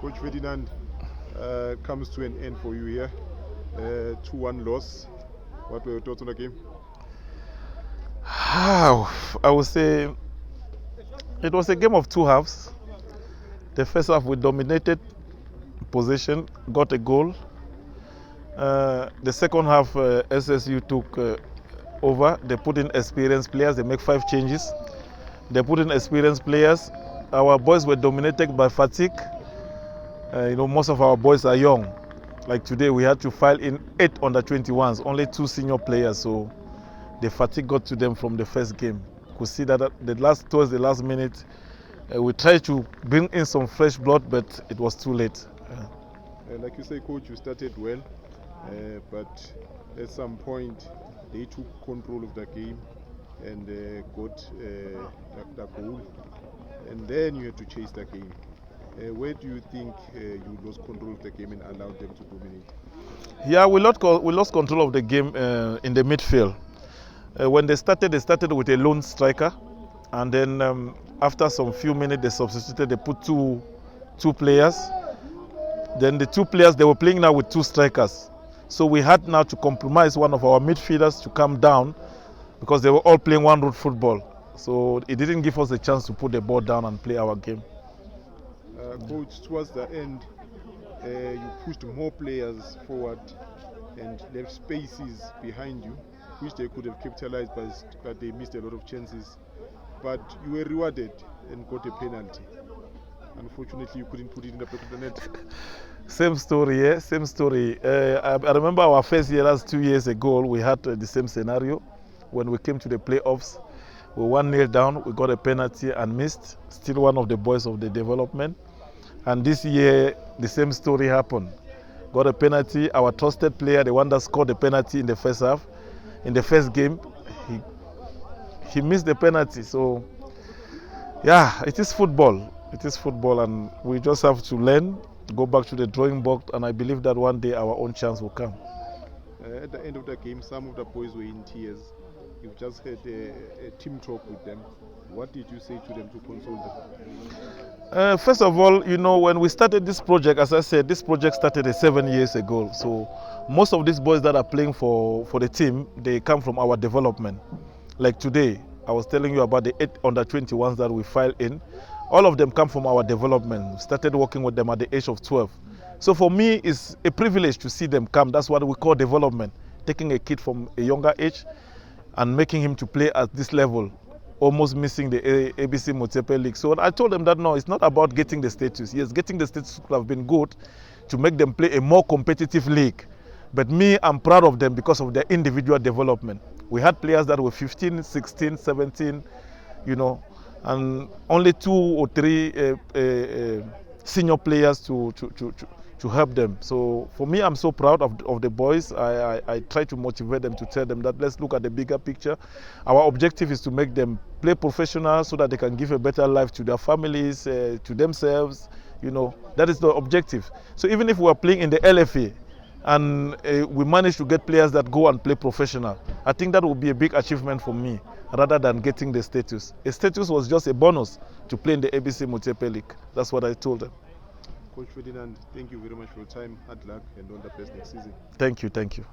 Coach Ferdinand, comes to an end for you here. 2-1 loss. What were your thoughts on the game? I would say it was a game of two halves. The first half we dominated possession, got a goal. The second half SSU took over. They put in experienced players. They make 5 changes. They put in experienced players. Our boys were dominated by fatigue. Most of our boys are young. Like today, we had to file in 8 under-21s, only 2 senior players. So the fatigue got to them from the first game. Could see that towards the last minute, we tried to bring in some fresh blood, but it was too late. Like you say, Coach, you started well, but at some point they took control of the game and got the goal, and then you had to chase the game. Where do you think you lost control of the game and allowed them to dominate? Yeah, we lost control of the game in the midfield. When they started with a lone striker, and then after some few minutes they substituted. They put two players. Then the 2 players, they were playing now with 2 strikers. So we had now to compromise one of our midfielders to come down because they were all playing one route football. So it didn't give us a chance to put the ball down and play our game. Coach, towards the end, you pushed more players forward and left spaces behind you, which they could have capitalized, but they missed a lot of chances. But you were rewarded and got a penalty. Unfortunately, you couldn't put it in the back of the net. Same story, yeah, same story. I remember our first year, that's 2 years ago, we had the same scenario. When we came to the playoffs, we 1-0 down, we got a penalty and missed. Still one of the boys of the development. And this year, the same story happened. Got a penalty, our trusted player, the one that scored the penalty in the first half, in the first game, he missed the penalty. So, yeah, it is football. It is football, and we just have to learn, go back to the drawing board, and I believe that one day our own chance will come. At the end of the game, some of the boys were in tears. You've just had a team talk with them. What did you say to them to console them? First of all, when we started this project, as I said, this project started 7 years ago. So most of these boys that are playing for the team, they come from our development. Like today, I was telling you about the 8 under-21s that we filed in. All of them come from our development. We started working with them at the age of 12. So for me, it's a privilege to see them come. That's what we call development. Taking a kid from a younger age and making him to play at this level, almost missing the ABC Motepe League. So I told them that no, it's not about getting the status. Yes, getting the status would have been good to make them play a more competitive league. But me, I'm proud of them because of their individual development. We had players that were 15, 16, 17, and only 2 or 3 senior players to help them. So for me, I'm so proud of the boys. I try to motivate them, to tell them that let's look at the bigger picture. Our objective is to make them play professional so that they can give a better life to their families, to themselves. That is the objective. So even if we are playing in the LFA and we manage to get players that go and play professional, I think that will be a big achievement for me, rather than getting the status. The status was just a bonus to play in the ABC Motepe League. That's what I told them. Coach Ferdinand, thank you very much for your time. Hard luck and all the best next season. Thank you.